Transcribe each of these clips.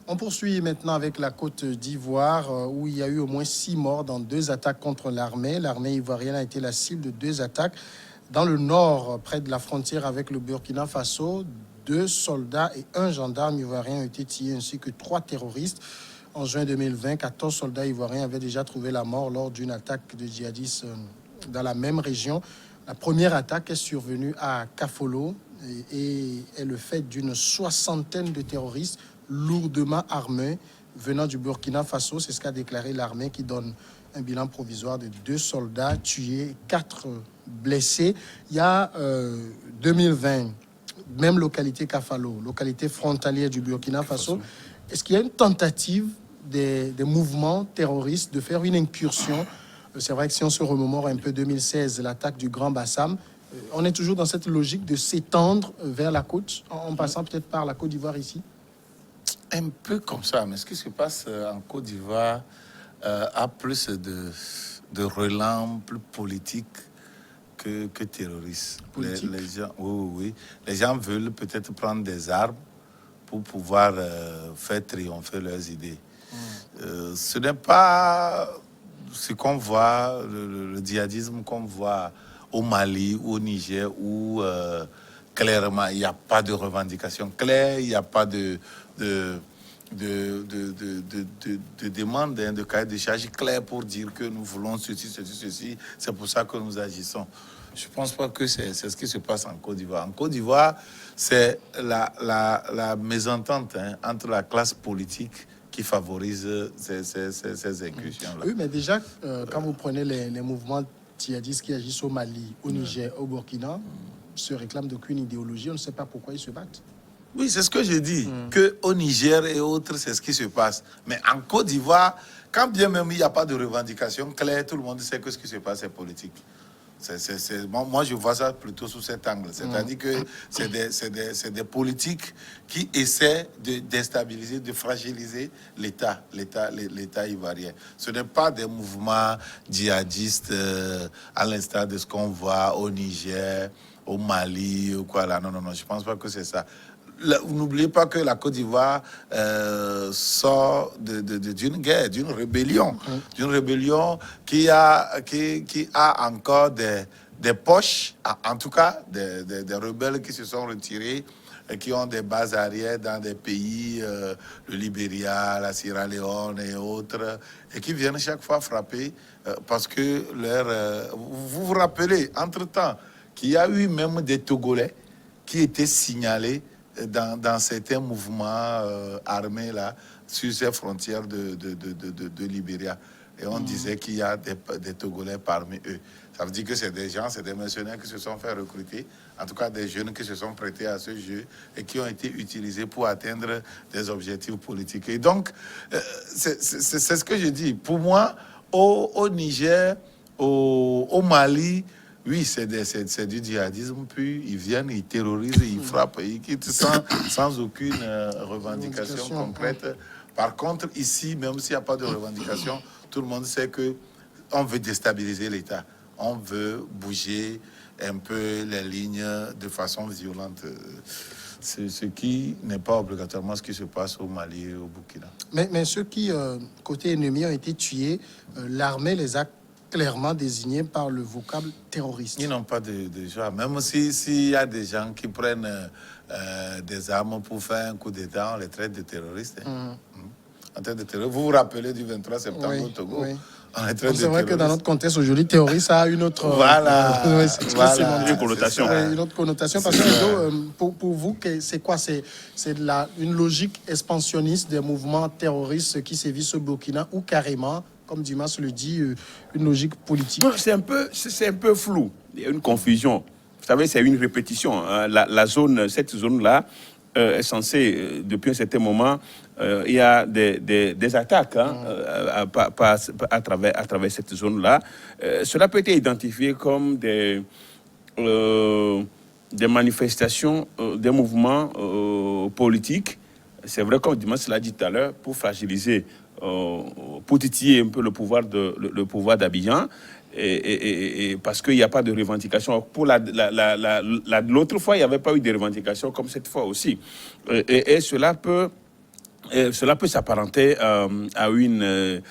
On poursuit maintenant avec la Côte d'Ivoire, où il y a eu au moins 6 morts dans 2 attaques contre l'armée. L'armée ivoirienne a été la cible de 2 attaques. Dans le nord, près de la frontière avec le Burkina Faso, 2 soldats et 1 gendarme ivoirien ont été tués, ainsi que 3 terroristes. En juin 2020, 14 soldats ivoiriens avaient déjà trouvé la mort lors d'une attaque de djihadistes dans la même région. La première attaque est survenue à Kafolo et est le fait d'une soixantaine de terroristes lourdement armés venant du Burkina Faso. C'est ce qu'a déclaré l'armée, qui donne un bilan provisoire de 2 soldats tués, 4 blessés. Il y a 2020, même localité Kafalo, localité frontalière du Burkina Faso. Est-ce qu'il y a une tentative des mouvements terroristes de faire une incursion? C'est vrai que si on se remémore un peu 2016, l'attaque du Grand Bassam, on est toujours dans cette logique de s'étendre vers la côte, en passant peut-être par la Côte d'Ivoire ici. Un peu comme ça, mais ce qui se passe en Côte d'Ivoire a plus de relents plus politiques que terroristes. Les gens, oui. Les gens veulent peut-être prendre des armes pour pouvoir faire triompher leurs idées. Ce n'est pas ce qu'on voit, le djihadisme qu'on voit au Mali ou au Niger, où clairement il n'y a pas de revendication claire, il n'y a pas de demande, de cahier de charge clair pour dire que nous voulons ceci. C'est pour ça que nous agissons. Je ne pense pas que c'est ce qui se passe en Côte d'Ivoire. En Côte d'Ivoire, c'est la mésentente entre la classe politique qui favorise ces incursions-là. Oui, mais déjà, quand vous prenez les mouvements djihadistes qui agissent au Mali, au Niger, au Burkina, se réclament d'aucune idéologie, on ne sait pas pourquoi ils se battent. Oui, c'est ce que je dis, qu'au Niger et autres, c'est ce qui se passe. Mais en Côte d'Ivoire, quand bien même il n'y a pas de revendication claire, tout le monde sait que ce qui se passe est politique. Moi, je vois ça plutôt sous cet angle. C'est-à-dire que c'est des politiques qui essaient de déstabiliser, de fragiliser l'État ivoirien. Ce n'est pas des mouvements djihadistes à l'instar de ce qu'on voit au Niger, au Mali ou quoi là. Non, je ne pense pas que c'est ça. N'oubliez pas que la Côte d'Ivoire sort d'une guerre, d'une rébellion qui a encore des poches, en tout cas des rebelles qui se sont retirés et qui ont des bases arrière dans des pays, le Libéria, la Sierra Leone et autres, et qui viennent chaque fois frapper parce que vous vous rappelez, entre-temps, qu'il y a eu même des Togolais qui étaient signalés dans certains mouvements armés là, sur ces frontières de Libéria. Et on disait qu'il y a des Togolais parmi eux. Ça veut dire que c'est des gens, c'est des mercenaires qui se sont fait recruter, en tout cas des jeunes qui se sont prêtés à ce jeu et qui ont été utilisés pour atteindre des objectifs politiques. Et donc, c'est ce que je dis. Pour moi, au Niger, au Mali, oui, c'est du djihadisme, puis ils viennent, ils terrorisent, ils frappent, ils quittent sans aucune revendication concrète. Par contre, ici, même s'il n'y a pas de revendication, tout le monde sait qu'on veut déstabiliser l'État. On veut bouger un peu les lignes de façon violente. C'est ce qui n'est pas obligatoirement ce qui se passe au Mali et au Burkina. Mais ceux qui, côté ennemi, ont été tués, l'armée les a clairement désignés par le vocable terroriste. Ils n'ont pas de choix. Même s'il y a des gens qui prennent des armes pour faire un coup d'État, on les traite de terroristes. En traite de terroristes. Vous vous rappelez du 23 septembre au Togo? Oui. C'est vrai que dans notre contexte aujourd'hui, terroriste a une autre, une connotation. Une autre connotation. Parce que pour vous, c'est quoi? C'est une logique expansionniste des mouvements terroristes qui sévissent au Burkina, ou carrément, comme Dimas le dit, une logique politique? C'est un peu flou. Il y a une confusion. Vous savez, c'est une répétition. Cette zone-là est censée, depuis un certain moment, il y a des attaques à travers cette zone-là. Cela peut être identifié comme des manifestations, des mouvements politiques. C'est vrai, comme Dimas l'a dit tout à l'heure, pour fragiliser, pour titiller un peu le pouvoir d'Abidjan. Et parce qu'il n'y a pas de revendication. Pour l'autre fois, il n'y avait pas eu de revendication comme cette fois aussi. Et cela peut cela peut s'apparenter à une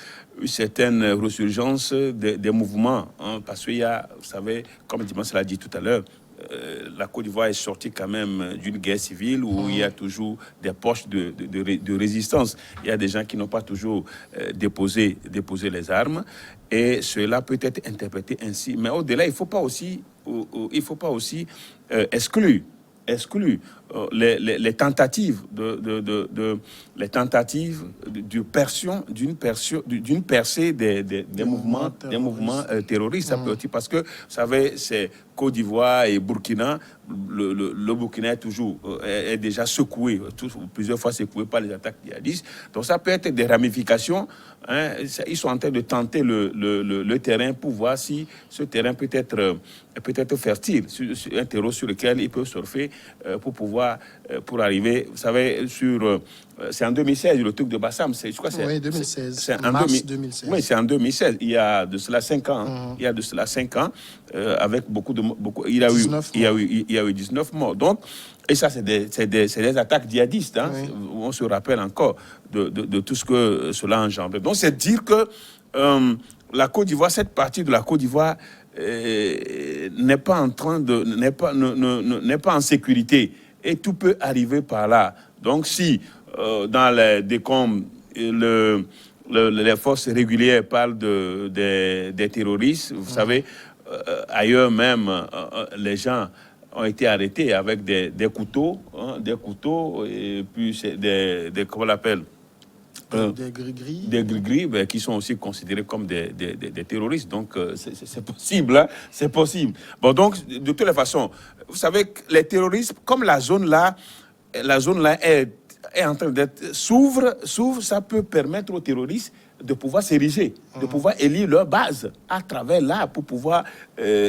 certaine resurgence des mouvements, hein, parce qu'il y a, vous savez, comme Dimas l'a dit tout à l'heure, la Côte d'Ivoire est sortie quand même d'une guerre civile où il y a toujours des poches de résistance. Il y a des gens qui n'ont pas toujours déposé les armes, et cela peut être interprété ainsi. Mais au-delà, il ne faut pas aussi exclure les tentatives les tentatives d'une percée des mouvements terroristes. Ça peut aussi, parce que vous savez, c'est Côte d'Ivoire et Burkina. Le Burkina est toujours est déjà secoué, plusieurs fois secoué par les attaques djihadistes. Donc ça peut être des ramifications. Hein. Ils sont en train de tenter le terrain pour voir si ce terrain peut être fertile, un terreau sur lequel ils peuvent surfer pour arriver, vous savez, c'est en 2016, le truc de Bassam, je crois que c'est... Oui, 2016, c'est en mars 2016. Oui, c'est en 2016, il y a de cela 5 ans. Il y a de cela 5 ans, avec il y a eu 19 morts. Donc, et ça, c'est des attaques djihadistes. Hein. Oui. On se rappelle encore de tout ce que cela engendre. Donc, c'est dire que la Côte d'Ivoire, cette partie de la Côte d'Ivoire n'est pas en sécurité. Et tout peut arriver par là. Donc, si dans les décombres, les forces régulières parlent des terroristes, vous savez, ailleurs même, les gens ont été arrêtés avec des couteaux, hein, et puis comment on l'appelle, des gris-gris. Des gris-gris, qui sont aussi considérés comme des terroristes. Donc, c'est possible. Hein? C'est possible. Bon, donc, de toutes les façons, vous savez que les terroristes, comme la zone là est en train d'être s'ouvre, ça peut permettre aux terroristes de pouvoir s'ériger, de pouvoir élire leur base à travers là pour pouvoir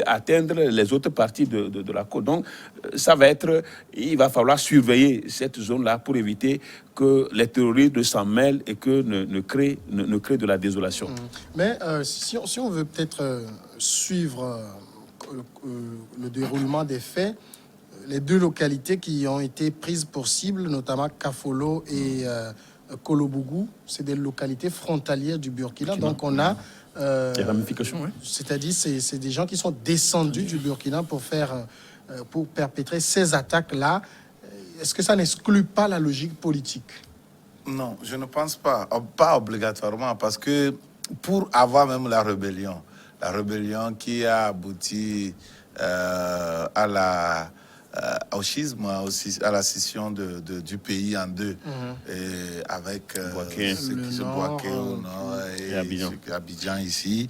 atteindre les autres parties de la côte. Donc, il va falloir surveiller cette zone-là pour éviter que les terroristes s'en mêlent et que ne créent de la désolation. Mais si on veut peut-être suivre le déroulement des faits, les deux localités qui ont été prises pour cible, notamment Kafolo et Kolobougou, c'est des localités frontalières du Burkina. Donc on a des ramifications, oui. C'est-à-dire c'est des gens qui sont descendus du Burkina pour perpétrer ces attaques-là. Est-ce que ça n'exclut pas la logique politique? Non, je ne pense pas. Pas obligatoirement, parce que pour avoir même la rébellion qui a abouti au schisme, à la scission du pays en deux, et avec ceux qui se Bouaké au nord et Abidjan ici,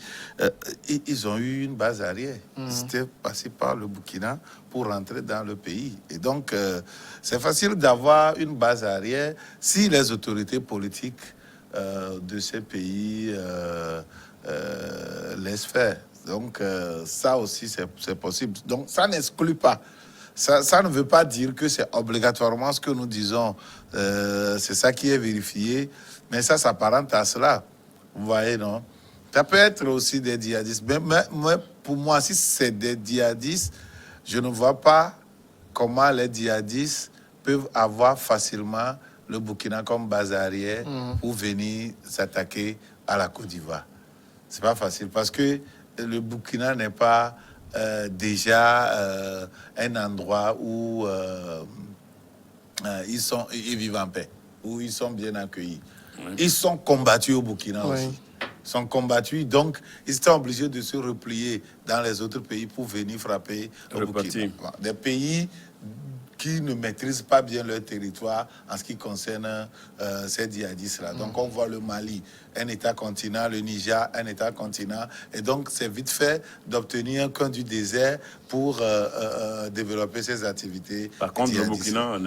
ils ont eu une base arrière. C'était passé par le Burkina pour rentrer dans le pays. Et donc, c'est facile d'avoir une base arrière si les autorités politiques de ces pays laissent faire. Donc, ça aussi, c'est possible. Donc, ça n'exclut pas. Ça ne veut pas dire que c'est obligatoirement ce que nous disons. C'est ça qui est vérifié. Mais ça s'apparente à cela. Vous voyez, non? Ça peut être aussi des djihadistes. Mais pour moi, si c'est des djihadistes, je ne vois pas comment les djihadistes peuvent avoir facilement le Burkina comme base arrière pour venir s'attaquer à la Côte d'Ivoire. C'est pas facile parce que le Burkina n'est pas déjà un endroit où ils vivent en paix, où ils sont bien accueillis. Ils sont combattus au Burkina aussi. Ils sont combattus, donc ils étaient obligés de se replier dans les autres pays pour venir frapper au Burkina. Des pays qui ne maîtrisent pas bien leur territoire en ce qui concerne ces djihadistes-là. Donc on voit le Mali, un État-continent, le Niger, un État-continent, et donc c'est vite fait d'obtenir un coin du désert pour développer ces activités. Par contre, le Burkina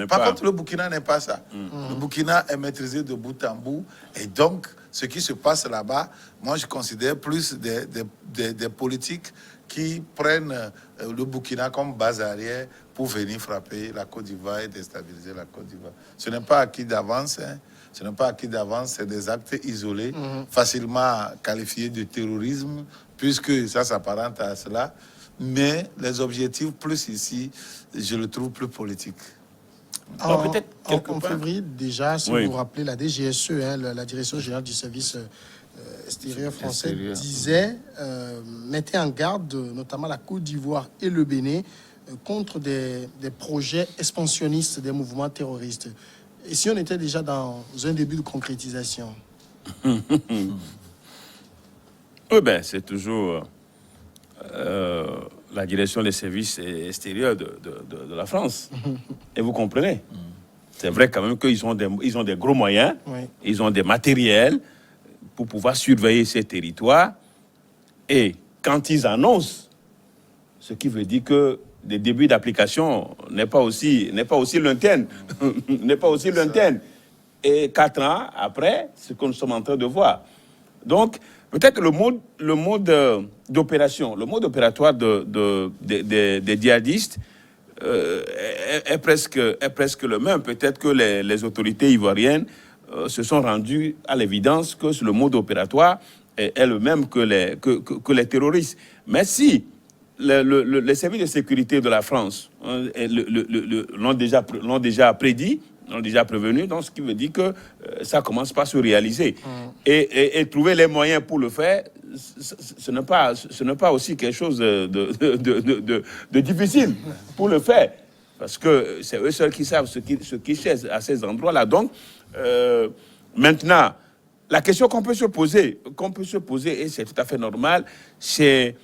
n'est pas ça. Le Burkina est maîtrisé de bout en bout, et donc ce qui se passe là-bas, moi je considère plus des politiques qui prennent le Burkina comme base arrière pour venir frapper la Côte d'Ivoire et déstabiliser la Côte d'Ivoire. Ce n'est pas acquis d'avance, hein. Ce n'est pas acquis d'avance, c'est des actes isolés, facilement qualifiés de terrorisme, puisque ça s'apparente à cela. Mais les objectifs, plus ici, je le trouve plus politique. Donc, peut-être quelque En part- février, déjà, si Oui. vous vous rappelez, la DGSE, hein, la Direction générale du service extérieur français, Extérieur. disait, mettait en garde notamment la Côte d'Ivoire et le Bénin contre des projets expansionnistes des mouvements terroristes. Et si on était déjà dans un début de concrétisation? Oui, ben, c'est toujours la direction des services extérieurs de la France. Et vous comprenez? C'est vrai quand même qu'ils ont ils ont des gros moyens, Oui. ils ont des matériels pour pouvoir surveiller ces territoires. Et quand ils annoncent, ce qui veut dire que le début d'application n'est pas aussi lointaine. N'est pas aussi lointaine. Et 4 ans après, ce que nous sommes en train de voir. Donc, peut-être le mode d'opération, le mode opératoire des djihadistes est presque le même. Peut-être que les autorités ivoiriennes se sont rendues à l'évidence que le mode opératoire est le même que les terroristes. Mais si les services de sécurité de la France l'ont déjà prédit, l'ont déjà prévenu, donc ce qui veut dire que ça commence pas à se réaliser. Et trouver les moyens pour le faire, ce n'est pas aussi quelque chose de difficile pour le faire. Parce que c'est eux seuls qui savent ce qui cherchent à ces endroits-là. Donc, maintenant, la question qu'on peut se poser, et c'est tout à fait normal, c'est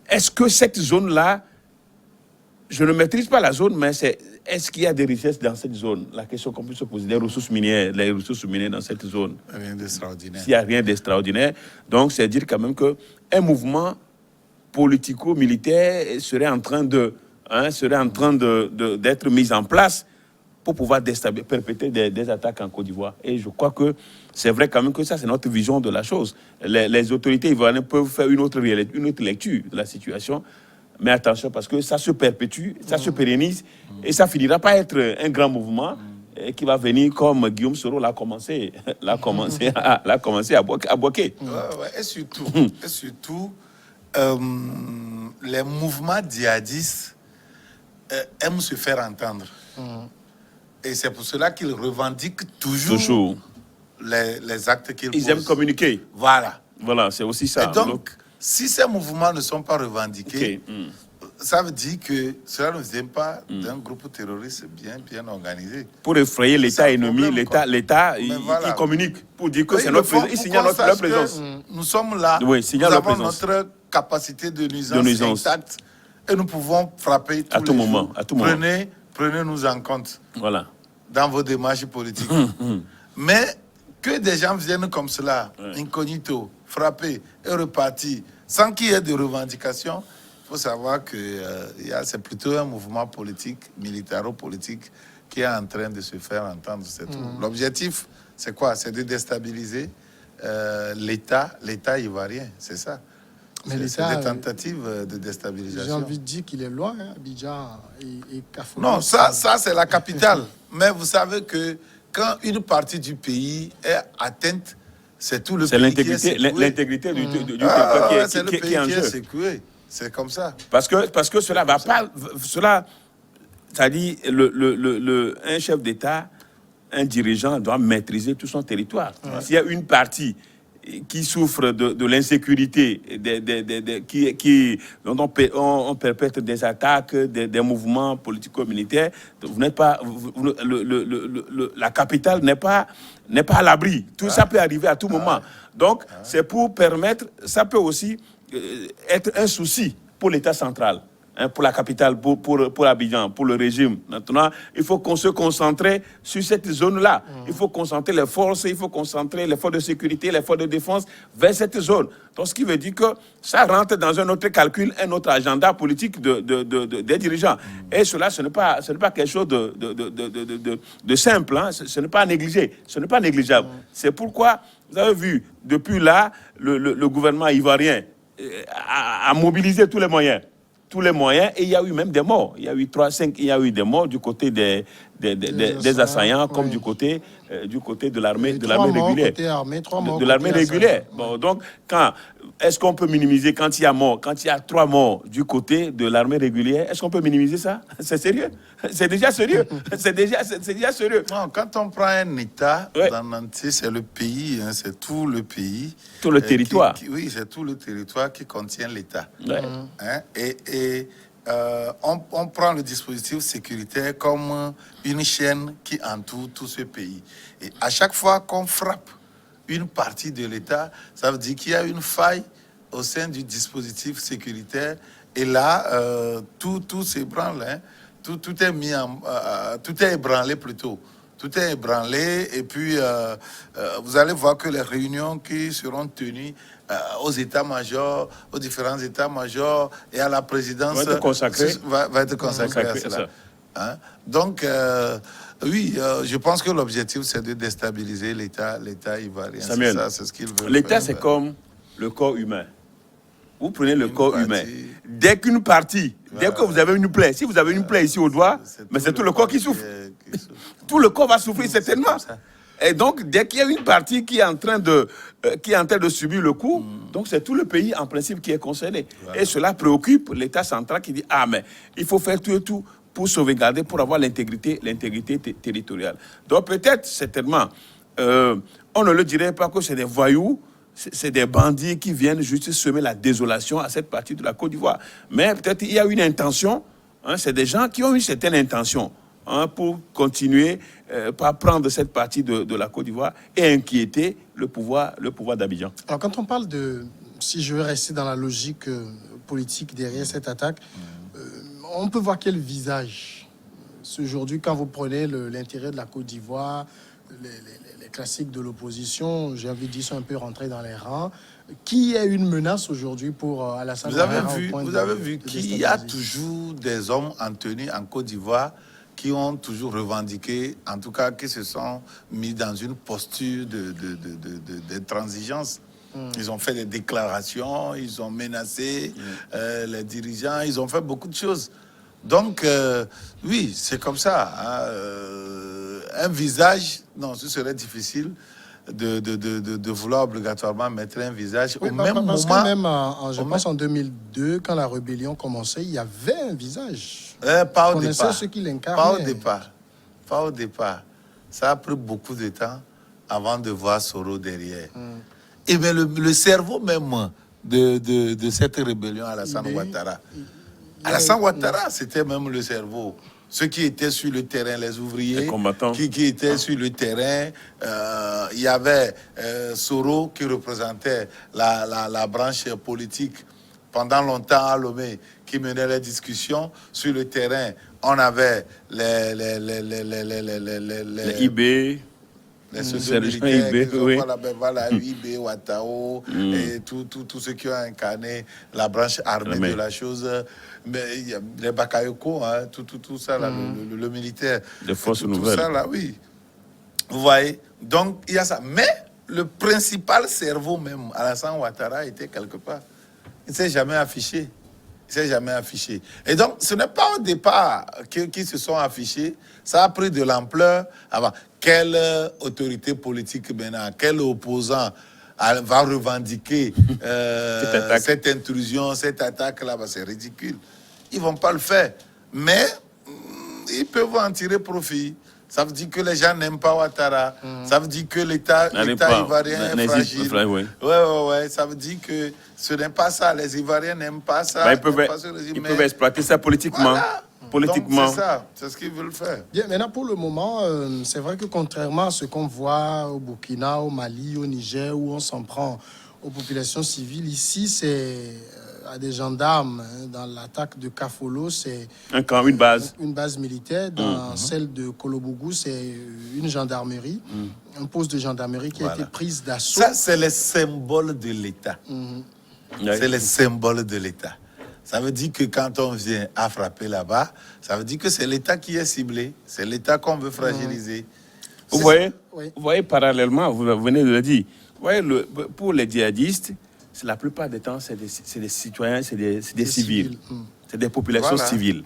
est-ce que cette zone-là, je ne maîtrise pas la zone, mais est-ce qu'il y a des richesses dans cette zone? La question qu'on peut se poser, les ressources minières dans cette zone. Rien d'extraordinaire. S'il n'y a rien d'extraordinaire, donc c'est dire quand même qu'un mouvement politico-militaire serait en train d'être mis en place pour pouvoir perpétrer des attaques en Côte d'Ivoire. Et je crois que c'est vrai quand même que ça, c'est notre vision de la chose. Les autorités ivoiriennes peuvent faire une autre lecture de la situation. Mais attention, parce que ça se perpétue, ça se pérennise, et ça finira par être un grand mouvement qui va venir comme Guillaume Soro l'a commencé à boquer. Ouais, et surtout, les mouvements djihadistes aiment se faire entendre. Et c'est pour cela qu'ils revendiquent toujours les actes qu'ils posent. Ils aiment communiquer. Voilà. Voilà, c'est aussi ça. Et donc, si ces mouvements ne sont pas revendiqués, ça veut dire que cela ne vient pas d'un groupe terroriste bien organisé. Pour effrayer l'État ennemi, l'État, il voilà. communique pour dire que Oui, c'est notre présence. Il signale leur présence. Nous sommes là, Oui, nous signale leur avons présence. notre capacité de nuisance intacte et nous pouvons frapper tous À tout les moment, jours. à tout moment. Prenez-nous en compte Voilà. dans vos démarches politiques. Mais que des gens viennent comme cela, incognito, frapper et repartir, sans qu'il y ait de revendications, il faut savoir que c'est plutôt un mouvement politique, militaro-politique, qui est en train de se faire entendre. C'est tout. L'objectif, c'est quoi? C'est de déstabiliser l'État ivoirien, c'est ça. Mais C'est des tentatives de déstabilisation. J'ai envie de dire qu'il est loin, hein, Abidjan et Carrefour. Non, ça c'est la capitale. Mais vous savez que quand une partie du pays est atteinte, c'est tout le pays qui est secoué. L'intégrité du territoire c'est le pays qui est en qui jeu. est secoué. C'est comme ça. Parce que cela va pas... Cela, c'est-à-dire, un chef d'État, un dirigeant doit maîtriser tout son territoire. S'il y a une partie qui souffre de l'insécurité, dont on perpètre des attaques, des mouvements politico-militaires, vous n'êtes pas, la capitale n'est pas à l'abri. Tout ça peut arriver à tout moment. Donc, c'est pour permettre, ça peut aussi être un souci pour l'État central. Pour la capitale, pour Abidjan, pour le régime. Maintenant, il faut qu'on se concentre sur cette zone-là. Il faut concentrer les forces, il faut concentrer les forces de sécurité, les forces de défense vers cette zone. Donc, ce qui veut dire que ça rentre dans un autre calcul, un autre agenda politique des dirigeants. Et cela, ce n'est pas quelque chose de simple. Hein. Ce n'est pas négligé. Ce n'est pas négligeable. C'est pourquoi, vous avez vu, depuis là, le gouvernement ivoirien a mobilisé tous les moyens. Et il y a eu même des morts. Il y a eu 3-5, il y a eu des morts du côté des assaillants, comme du côté de l'armée régulière. Côté armée, 3 morts De l'armée côté régulière. Bon, donc, quand est-ce qu'on peut minimiser quand il y a mort, quand il y a 3 morts du côté de l'armée régulière? Est-ce qu'on peut minimiser ça? C'est sérieux? C'est déjà sérieux. C'est déjà sérieux. Non, quand on prend un État Ouais. dans l'entier, c'est le pays, hein, c'est tout le pays. Tout le territoire. Oui, c'est tout le territoire qui contient l'État. Ouais. Hein, on prend le dispositif sécuritaire comme une chaîne qui entoure tout ce pays. Et à chaque fois qu'on frappe une partie de l'État, ça veut dire qu'il y a une faille au sein du dispositif sécuritaire. Et là, tout s'ébranle. Hein. Tout est mis tout est ébranlé plutôt. Tout est ébranlé. Et puis, vous allez voir que les réunions qui seront tenues aux états-majors, aux différents états-majors et à la présidence Va être consacré. va être consacré à cela. Hein? Donc, oui, je pense que l'objectif, c'est de déstabiliser l'État ivoirien. Samuel, c'est ce qu'ils veulent l'État, faire. c'est comme le corps humain. Vous prenez le corps partie. humain. Dès qu'une partie, dès que vous avez une plaie, si vous avez une plaie ici au doigt, mais c'est tout le corps qui souffre. Tout le corps va souffrir certainement. Et donc, dès qu'il y a une partie qui est en train de subir le coup, donc c'est tout le pays en principe qui est concerné. Et cela préoccupe l'État central qui dit, ah mais il faut faire tout et tout pour sauvegarder, pour avoir l'intégrité territoriale. Donc peut-être, certainement, on ne le dirait pas que c'est des voyous, c'est des bandits qui viennent juste semer la désolation à cette partie de la Côte d'Ivoire. Mais peut-être il y a une intention, hein, c'est des gens qui ont une certaine intention, hein, pour continuer par prendre cette partie de la Côte d'Ivoire et inquiéter le pouvoir d'Abidjan. Alors, quand on parle de, si je veux rester dans la logique politique derrière cette attaque, on peut voir quel visage. Aujourd'hui, quand vous prenez l'intérêt de la Côte d'Ivoire, les classiques de l'opposition, j'ai envie de dire, sont un peu rentrés dans les rangs. Qui est une menace aujourd'hui pour Alassane Ouattara? Vous avez vu qu'il y a toujours des hommes en tenue en Côte d'Ivoire qui ont toujours revendiqué, en tout cas qui se sont mis dans une posture d'intransigeance. Ils ont fait des déclarations, ils ont menacé les dirigeants, ils ont fait beaucoup de choses. Donc, oui, c'est comme ça. Hein. Un visage, non, ce serait difficile de vouloir obligatoirement mettre un visage. Oui, au même moment, que même, je pense en 2002, quand la rébellion commençait, il y avait un visage. Pas On au connaissait départ. ce qu'il incarnait. Pas au départ. Ça a pris beaucoup de temps avant de voir Soro derrière. Et bien le cerveau même de cette rébellion, Alassane Ouattara. Alassane Ouattara, c'était même le cerveau. Ceux qui étaient sur le terrain, les ouvriers, les combattants, qui étaient sur le terrain, il y avait Soro qui représentait la branche politique pendant longtemps à Lomé, qui menait les discussions sur le terrain. On avait les IB, les socio-militaires, IB, oui. voilà, IB, Ouattao, et tous ceux qui ont incarné la branche armée de la chose. Mais il y a les Bakayoko, hein, tout ça, là, le militaire. Les forces tout nouvelles. ça, là, oui. Vous voyez? Donc, il y a ça. Mais le principal cerveau même, Alassane Ouattara, était quelque part. Il ne s'est jamais affiché. Et donc, ce n'est pas au départ qu'ils se sont affichés. Ça a pris de l'ampleur avant. Quelle autorité politique maintenant, quel opposant va revendiquer cette intrusion, cette attaque-là? C'est ridicule. Ils ne vont pas le faire. Mais ils peuvent en tirer profit. Ça veut dire que les gens n'aiment pas Ouattara. Ça veut dire que l'État ivoirien est fragile. Ouais. Ça veut dire que ce n'est pas ça. Les Ivoiriens n'aiment pas ça. Bah, ils peuvent exploiter ça politiquement. Voilà. Politiquement. Donc, c'est ça. C'est ce qu'ils veulent faire. Bien, maintenant, pour le moment, c'est vrai que contrairement à ce qu'on voit au Burkina, au Mali, au Niger, où on s'en prend aux populations civiles, ici, c'est à des gendarmes. Hein. Dans l'attaque de Kafolo, c'est un camp, une base. Une base militaire. Dans celle de Kolobougou, c'est une gendarmerie, un poste de gendarmerie qui a été prise d'assaut. Ça, c'est le symbole de l'État. C'est le symbole de l'État. Ça veut dire que quand on vient à frapper là-bas, ça veut dire que c'est l'État qui est ciblé. C'est l'État qu'on veut fragiliser. Vous voyez, parallèlement, vous venez de le dire, vous voyez, pour les djihadistes, la plupart des temps, c'est des citoyens, c'est des civils. C'est des populations civiles.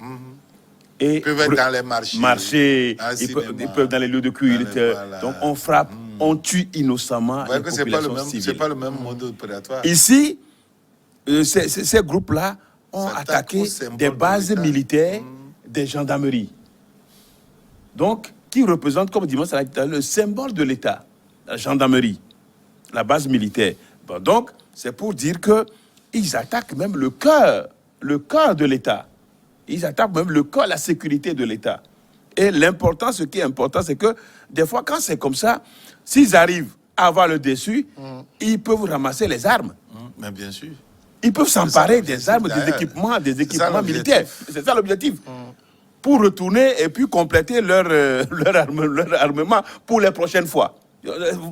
Et ils peuvent être dans les marchés, ils peuvent dans les lieux de culte. Donc on frappe, on tue innocemment les populations civiles. C'est pas le même mode opératoire. Ici, ces groupes-là ont S'attaquent attaqué au symbole des de bases l'État. militaires des gendarmeries. Donc, qui représente, comme dit Moussa, le symbole de l'État, la gendarmerie, la base militaire. Bon, donc, c'est pour dire qu'ils attaquent même le cœur de l'État. Ils attaquent même le cœur, la sécurité de l'État. Et l'important, ce qui est important, c'est que des fois, quand c'est comme ça, s'ils arrivent à avoir le dessus, ils peuvent ramasser les armes. Mais bien sûr. Ils peuvent s'emparer l'objectif, des armes, d'ailleurs. des ça équipements l'objectif. militaires. C'est ça l'objectif. Pour retourner et puis compléter leur armement pour les prochaines fois.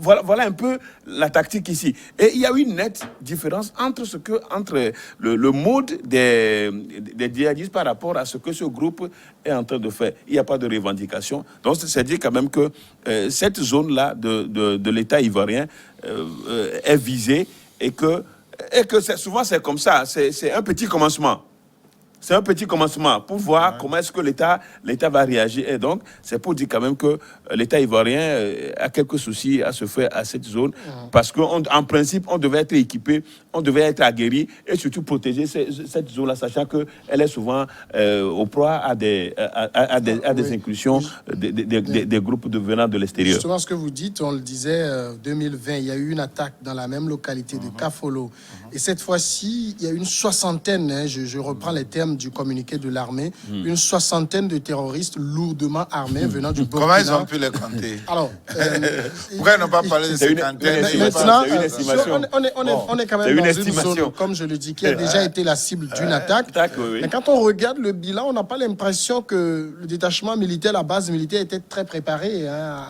Voilà un peu la tactique ici. Et il y a une nette différence entre le mode des djihadistes par rapport à ce que ce groupe est en train de faire. Il n'y a pas de revendication. Donc, c'est dire quand même que cette zone-là de l'État ivoirien est visée et que souvent c'est comme ça. C'est un petit commencement. C'est un petit commencement pour voir comment est-ce que l'État va réagir. Et donc, c'est pour dire quand même que l'État ivoirien a quelques soucis à se faire à cette zone. Parce qu'en principe, on devait être équipé, on devait être aguerri et surtout protéger cette zone-là, sachant qu'elle est souvent au proie à des incursions des groupes venant de l'extérieur. Justement, ce que vous dites, on le disait, 2020, il y a eu une attaque dans la même localité de Kafolo. Et cette fois-ci, il y a une soixantaine, hein, je reprends les termes du communiqué de l'armée, une soixantaine de terroristes lourdement armés venant du Burkina. Comment ils ont pu les compter? Alors, pourquoi ils n'ont pas parlé de C'est une 50? maintenant, c'est une estimation. on est quand C'est même une dans estimation. une zone, comme je le dis, qui a déjà été la cible d'une attaque. Oui. Mais quand on regarde le bilan, on n'a pas l'impression que le détachement militaire, la base militaire était très préparée. Hein,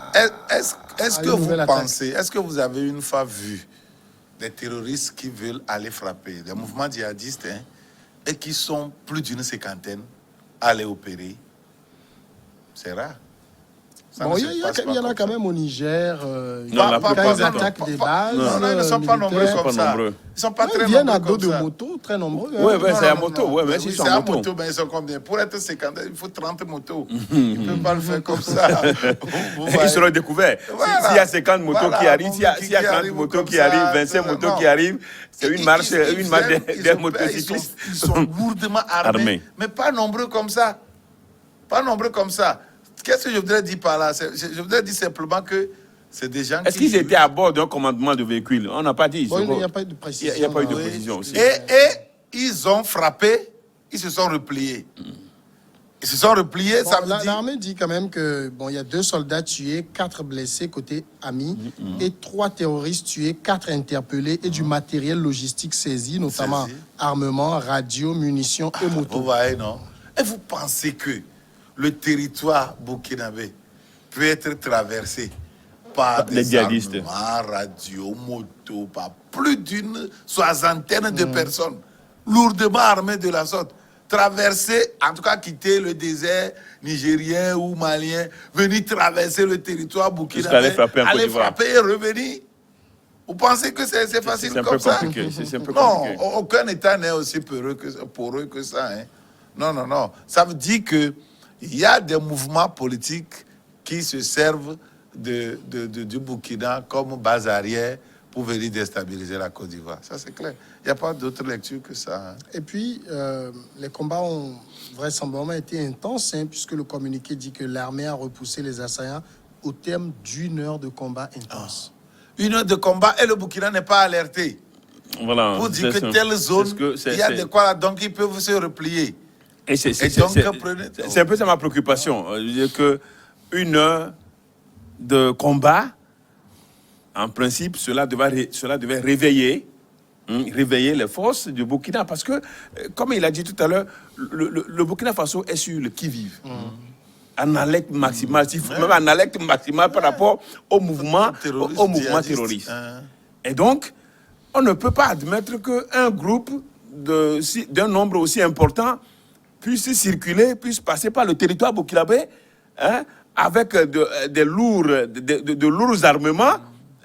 Est-ce à que une vous nouvelle attaque. pensez, est-ce que vous avez une fois vu des terroristes qui veulent aller frapper, des mouvements djihadistes, hein, et qui sont plus d'une cinquantaine à aller opérer? C'est rare. Ça Bon, ne il se y, passe pas en a comme quand ça. même au Niger. Non, la quand plupart ils attaquent des bases. Non, ils ne sont pas nombreux militaires. comme ça. nombreux. Ils ne sont pas Ouais, très ils viennent nombreux à dos comme de ça. moto, très nombreux. hein. Ouais, Non, c'est à non, moto. non. Ouais, mais Oui, s'ils sont c'est en à moto. moto, mais ils sont combien? Pour être 50, il faut 30 motos. Ils ne peuvent pas le faire comme ça. Vous Ils voyez. seront découverts. Voilà. S'il y a 50 motos Voilà, qui arrivent, bon, s'il y a qui 40 arrivent motos comme qui ça, arrivent, 25 non. motos qui arrivent, c'est une marche des motocyclistes. Ils sont lourdement armés, mais pas nombreux comme ça. Pas nombreux comme ça. Qu'est-ce que je voudrais dire par là? Je voudrais dire simplement que c'est des gens Est-ce qui... qu'ils étaient à bord d'un commandement de véhicule? On n'a pas dit. Bon, il n'y a pas eu de précision. Il n'y a pas eu de Oui. précision aussi. Et ils ont frappé, ils se sont repliés. Ils se sont repliés, Bon, ça veut dire... l'armée dit quand même que bon, il y a 2 soldats tués, 4 blessés côté ami, et 3 terroristes tués, 4 interpellés et du matériel logistique saisi, notamment armement, radio, munitions et motos. Vous voyez, non? Et vous pensez que le territoire burkinabé peut être traversé par Les des djihadistes. armements, radio, moto, par plus d'une soixantaine de personnes lourdement armées de la sorte? Traverser, en tout cas quitter le désert nigérien ou malien, venir traverser le territoire burkinabé, aller frapper en Côte aller d'Ivoire. frapper et revenir. Vous pensez que c'est facile C'est un comme peu ça? compliqué. C'est un peu Non, compliqué. aucun État n'est aussi poreux que ça. Hein. Non, non, non. Ça veut dire qu'il y a des mouvements politiques qui se servent du Burkina comme base arrière pour venir déstabiliser la Côte d'Ivoire. Ça, c'est clair. Il n'y a pas d'autre lecture que ça. Hein. Et puis, les combats ont vraisemblablement été intenses, hein, puisque le communiqué dit que l'armée a repoussé les assaillants au terme d'1 heure de combat intense. 1 heure de combat et le Burkina n'est pas alerté. Voilà. Pour dire que C'est- telle zone, c'est- il y a c'est- de quoi là, donc ils peuvent se replier. Et c'est donc, c'est un peu ça ma préoccupation. Je veux dire que 1 heure de combat, en principe, cela devait réveiller les forces du Burkina. Parce que, comme il a dit tout à l'heure, le Burkina Faso est sur le qui-vive. En alerte maximale, même en alerte maximale par rapport au mouvement terroriste. Hein. Et donc, on ne peut pas admettre qu'un groupe d'un nombre aussi important puisse circuler, puisse passer par le territoire burkinabé, hein, avec de lourds armements,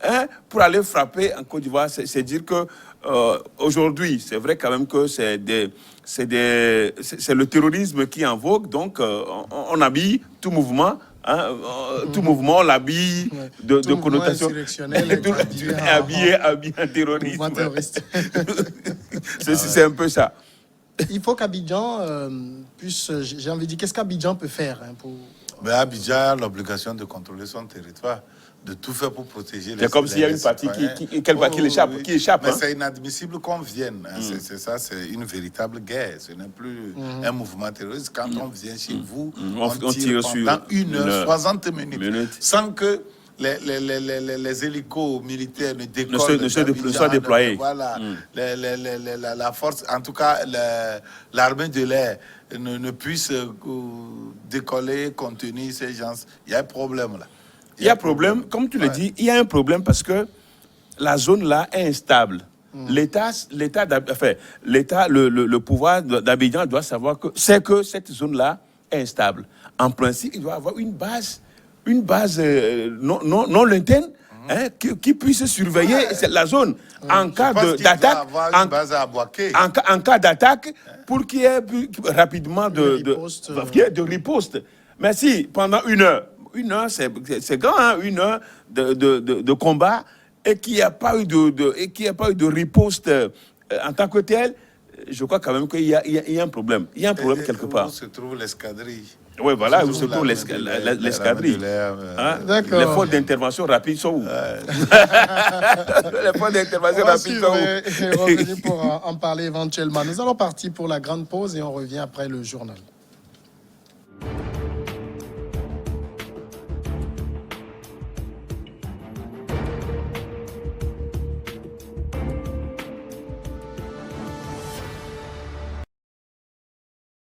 hein, pour aller frapper en Côte d'Ivoire. C'est dire que aujourd'hui, c'est vrai quand même que c'est le terrorisme qui est en vogue, donc on habille tout mouvement. Hein, tout mouvement, on l'habille de Tout mouvement connotation. insurrectionnel est Habillé en terrorisme. mouvement terroriste. C'est un peu ça. Il faut qu'Abidjan puisse, j'ai envie de dire, qu'est-ce qu'Abidjan peut faire pour... Mais Abidjan a l'obligation de contrôler son territoire, de tout faire pour protéger les. C'est comme s'il y a une partie quelle partie qui échappe. Mais Hein. c'est inadmissible qu'on vienne. Hein. C'est ça, c'est une véritable guerre. Ce n'est plus un mouvement terroriste. Quand on vient chez vous, on tire pendant une heure, 60 minutes, sans que les hélicos militaires ne décollent, ne soient déployés. Voilà, la force, en tout cas l'armée de l'air ne puisse décoller, contenir ces gens. Il y a un problème là. Il y a un problème, comme tu le dis, il y a un problème parce que la zone là est instable. Le pouvoir d'Abidjan doit savoir que c'est que cette zone là est instable. En principe, il doit avoir une base non lointaine, hein, qui puisse surveiller la zone en cas d'attaque. En cas d'attaque, pour qu'il y ait rapidement de riposte. Mais si pendant une heure c'est grand, hein, une heure de combat et qu'il n'y a pas eu de riposte en tant que tel, je crois quand même qu'il y a un problème. Il y a un problème quelque part. Où se trouve l'escadrille? Oui, voilà, où se trouve l'escadrille. Hein? D'accord. Les forces d'intervention rapide sont où? Les forces d'intervention rapide sont où? Et revenir pour en parler éventuellement. Nous allons partir pour la grande pause et on revient après le journal.